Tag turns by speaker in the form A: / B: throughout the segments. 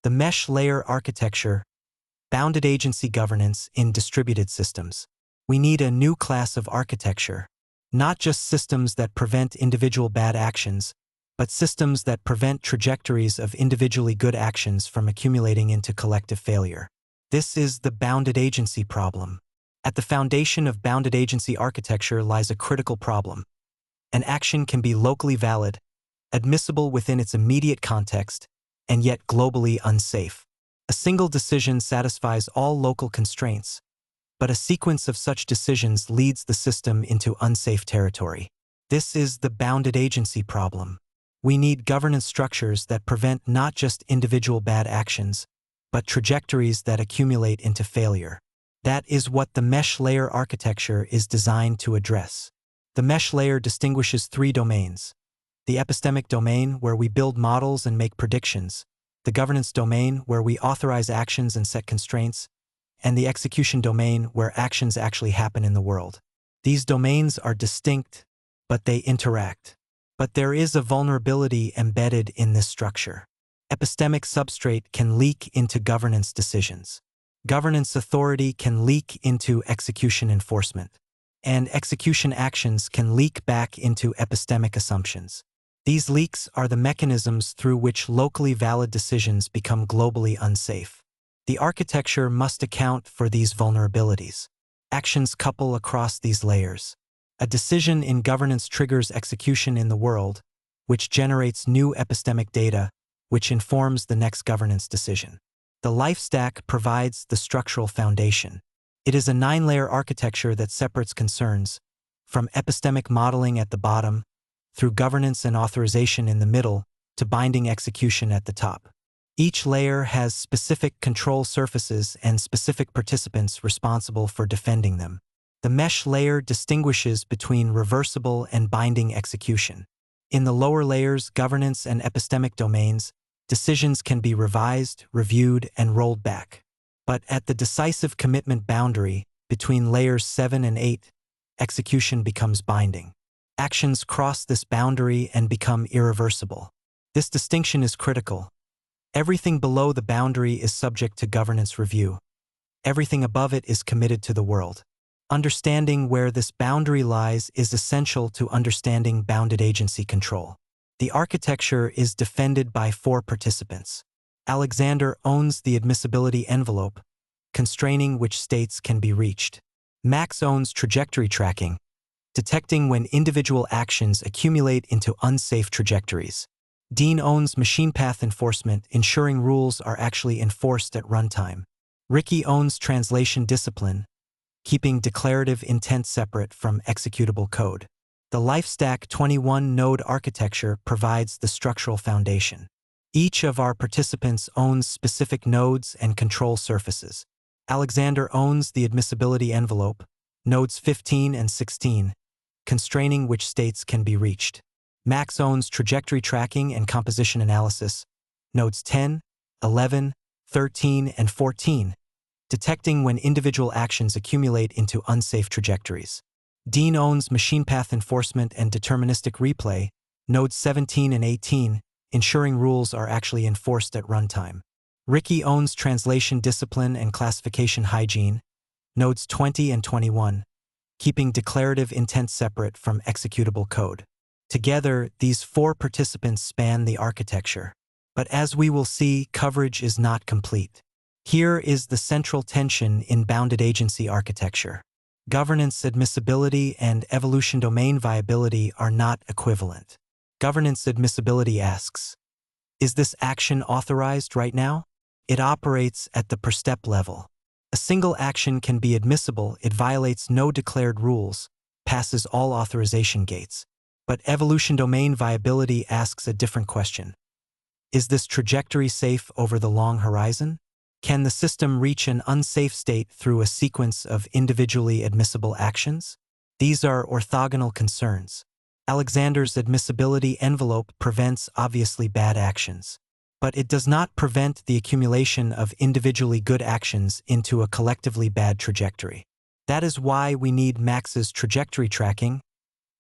A: The mesh layer architecture, bounded agency governance in distributed systems. We need a new class of architecture, not just systems that prevent individual bad actions, but systems that prevent trajectories of individually good actions from accumulating into collective failure. This is the bounded agency problem. At the foundation of bounded agency architecture lies a critical problem. An action can be locally valid, admissible within its immediate context, and yet globally unsafe. A single decision satisfies all local constraints, but a sequence of such decisions leads the system into unsafe territory. This is the bounded agency problem. We need governance structures that prevent not just individual bad actions, but trajectories that accumulate into failure. That is what the mesh layer architecture is designed to address. The mesh layer distinguishes three domains: the epistemic domain, where we build models and make predictions; the governance domain, where we authorize actions and set constraints; and the execution domain, where actions actually happen in the world. These domains are distinct, but they interact. But there is a vulnerability embedded in this structure. Epistemic substrate can leak into governance decisions. Governance authority can leak into execution enforcement. And execution actions can leak back into epistemic assumptions. These leaks are the mechanisms through which locally valid decisions become globally unsafe. The architecture must account for these vulnerabilities. Actions couple across these layers. A decision in governance triggers execution in the world, which generates new epistemic data, which informs the next governance decision. The life stack provides the structural foundation. It is a 9-layer architecture that separates concerns, from epistemic modeling at the bottom, through governance and authorization in the middle, to binding execution at the top. Each layer has specific control surfaces and specific participants responsible for defending them. The mesh layer distinguishes between reversible and binding execution. In the lower layers, governance and epistemic domains, decisions can be revised, reviewed, and rolled back. But at the decisive commitment boundary, between layers 7 and 8, execution becomes binding. Actions cross this boundary and become irreversible. This distinction is critical. Everything below the boundary is subject to governance review. Everything above it is committed to the world. Understanding where this boundary lies is essential to understanding bounded agency control. The architecture is defended by 4 participants. Alexander owns the admissibility envelope, constraining which states can be reached. Max owns trajectory tracking, detecting when individual actions accumulate into unsafe trajectories. Dean owns machine path enforcement, ensuring rules are actually enforced at runtime. Ricky owns translation discipline, keeping declarative intent separate from executable code. The LifeStack 21-node architecture provides the structural foundation. Each of our participants owns specific nodes and control surfaces. Alexander owns the admissibility envelope, nodes 15 and 16, constraining which states can be reached. Max owns trajectory tracking and composition analysis, nodes 10, 11, 13, and 14, detecting when individual actions accumulate into unsafe trajectories. Dean owns machine path enforcement and deterministic replay, nodes 17 and 18, ensuring rules are actually enforced at runtime. Ricky owns translation discipline and classification hygiene, nodes 20 and 21, keeping declarative intent separate from executable code. Together, these 4 participants span the architecture. But as we will see, coverage is not complete. Here is the central tension in bounded agency architecture. Governance admissibility and evolution domain viability are not equivalent. Governance admissibility asks, is this action authorized right now? It operates at the per-step level. A single action can be admissible, it violates no declared rules, passes all authorization gates. But evolution domain viability asks a different question. Is this trajectory safe over the long horizon? Can the system reach an unsafe state through a sequence of individually admissible actions? These are orthogonal concerns. Alexander's admissibility envelope prevents obviously bad actions, but it does not prevent the accumulation of individually good actions into a collectively bad trajectory. That is why we need Max's trajectory tracking,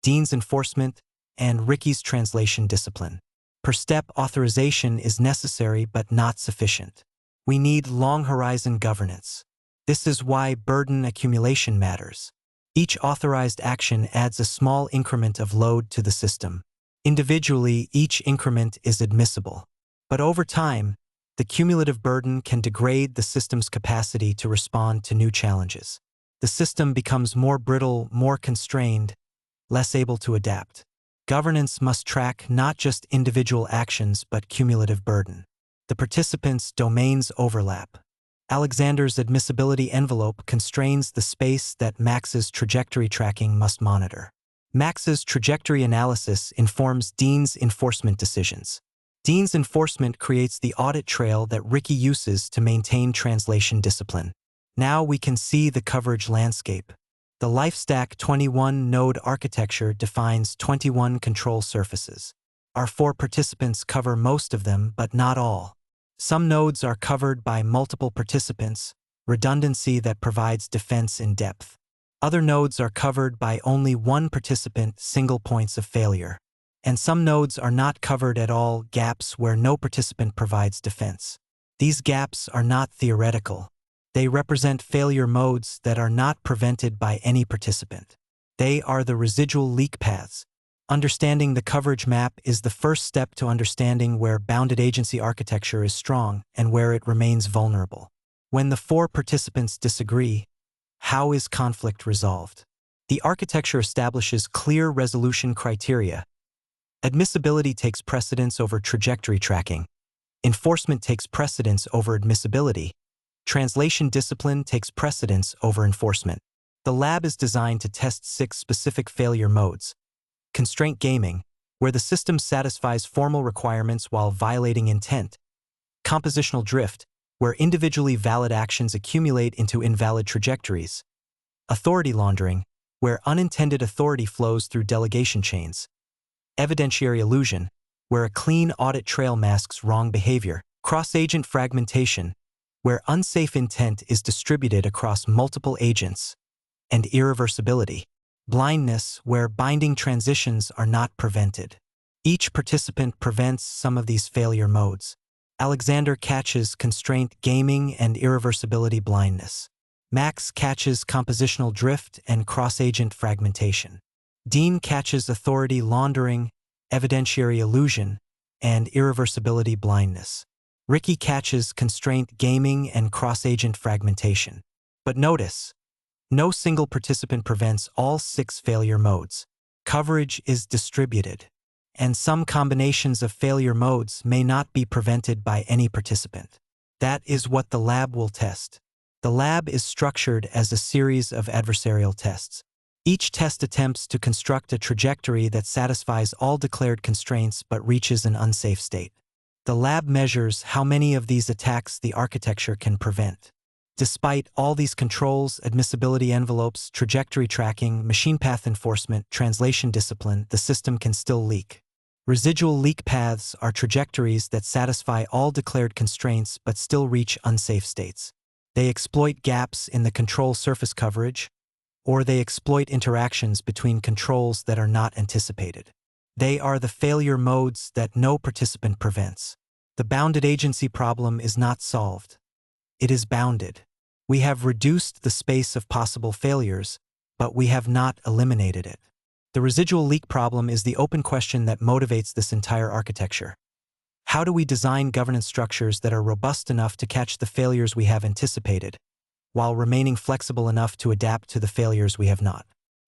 A: Dean's enforcement, and Ricky's translation discipline. Per-step authorization is necessary but not sufficient. We need long-horizon governance. This is why burden accumulation matters. Each authorized action adds a small increment of load to the system. Individually, each increment is admissible. But over time, the cumulative burden can degrade the system's capacity to respond to new challenges. The system becomes more brittle, more constrained, less able to adapt. Governance must track not just individual actions but cumulative burden. The participants' domains overlap. Alexander's admissibility envelope constrains the space that Max's trajectory tracking must monitor. Max's trajectory analysis informs Dean's enforcement decisions. Dean's enforcement creates the audit trail that Ricky uses to maintain translation discipline. Now we can see the coverage landscape. The LifeStack 21-node architecture defines 21 control surfaces. Our 4 participants cover most of them, but not all. Some nodes are covered by multiple participants, redundancy that provides defense in depth. Other nodes are covered by only one participant, single points of failure. And some nodes are not covered at all, gaps where no participant provides defense. These gaps are not theoretical. They represent failure modes that are not prevented by any participant. They are the residual leak paths. Understanding the coverage map is the first step to understanding where bounded agency architecture is strong and where it remains vulnerable. When the 4 participants disagree, how is conflict resolved? The architecture establishes clear resolution criteria. Admissibility takes precedence over trajectory tracking. Enforcement takes precedence over admissibility. Translation discipline takes precedence over enforcement. The lab is designed to test 6 specific failure modes. Constraint gaming, where the system satisfies formal requirements while violating intent. Compositional drift, where individually valid actions accumulate into invalid trajectories. Authority laundering, where unintended authority flows through delegation chains. Evidentiary illusion, where a clean audit trail masks wrong behavior. Cross-agent fragmentation, where unsafe intent is distributed across multiple agents. And irreversibility, blindness, where binding transitions are not prevented. Each participant prevents some of these failure modes. Alexander catches constraint gaming and irreversibility blindness. Max catches compositional drift and cross-agent fragmentation. Dean catches authority laundering, evidentiary illusion, and irreversibility blindness. Ricky catches constraint gaming and cross-agent fragmentation. But notice, no single participant prevents all 6 failure modes. Coverage is distributed, and some combinations of failure modes may not be prevented by any participant. That is what the lab will test. The lab is structured as a series of adversarial tests. Each test attempts to construct a trajectory that satisfies all declared constraints but reaches an unsafe state. The lab measures how many of these attacks the architecture can prevent. Despite all these controls, admissibility envelopes, trajectory tracking, machine path enforcement, translation discipline, the system can still leak. Residual leak paths are trajectories that satisfy all declared constraints but still reach unsafe states. They exploit gaps in the control surface coverage, or they exploit interactions between controls that are not anticipated. They are the failure modes that no participant prevents. The bounded agency problem is not solved. It is bounded. We have reduced the space of possible failures, but we have not eliminated it. The residual leak problem is the open question that motivates this entire architecture. How do we design governance structures that are robust enough to catch the failures we have anticipated, while remaining flexible enough to adapt to the failures we have not?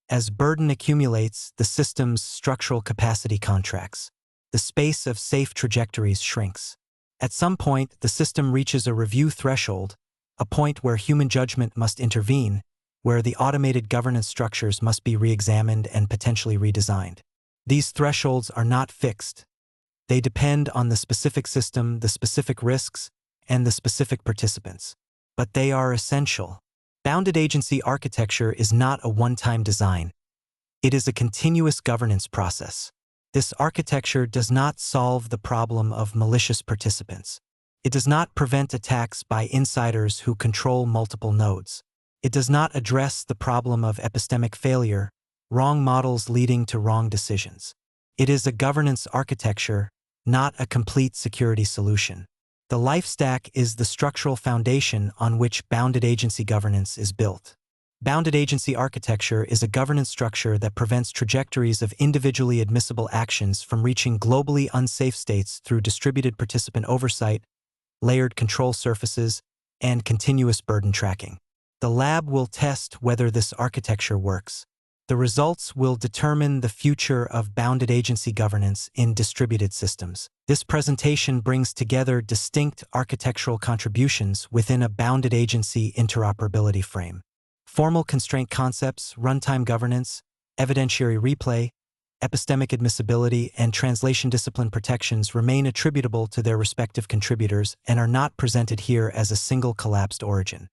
A: As burden accumulates, the system's structural capacity contracts. The space of safe trajectories shrinks. At some point, the system reaches a review threshold, a point where human judgment must intervene, where the automated governance structures must be re-examined and potentially redesigned. These thresholds are not fixed. They depend on the specific system, the specific risks, and the specific participants. But they are essential. Bounded agency architecture is not a one-time design. It is a continuous governance process. This architecture does not solve the problem of malicious participants. It does not prevent attacks by insiders who control multiple nodes. It does not address the problem of epistemic failure, wrong models leading to wrong decisions. It is a governance architecture not a complete security solution. The life stack is the structural foundation on which bounded agency governance is built. Bounded agency architecture is a governance structure that prevents trajectories of individually admissible actions from reaching globally unsafe states through distributed participant oversight, layered control surfaces, and continuous burden tracking. The lab will test whether this architecture works. The results will determine the future of bounded agency governance in distributed systems. This presentation brings together distinct architectural contributions within a bounded agency interoperability frame. Formal constraint concepts, runtime governance, evidentiary replay, epistemic admissibility, and translation discipline protections remain attributable to their respective contributors and are not presented here as a single collapsed origin.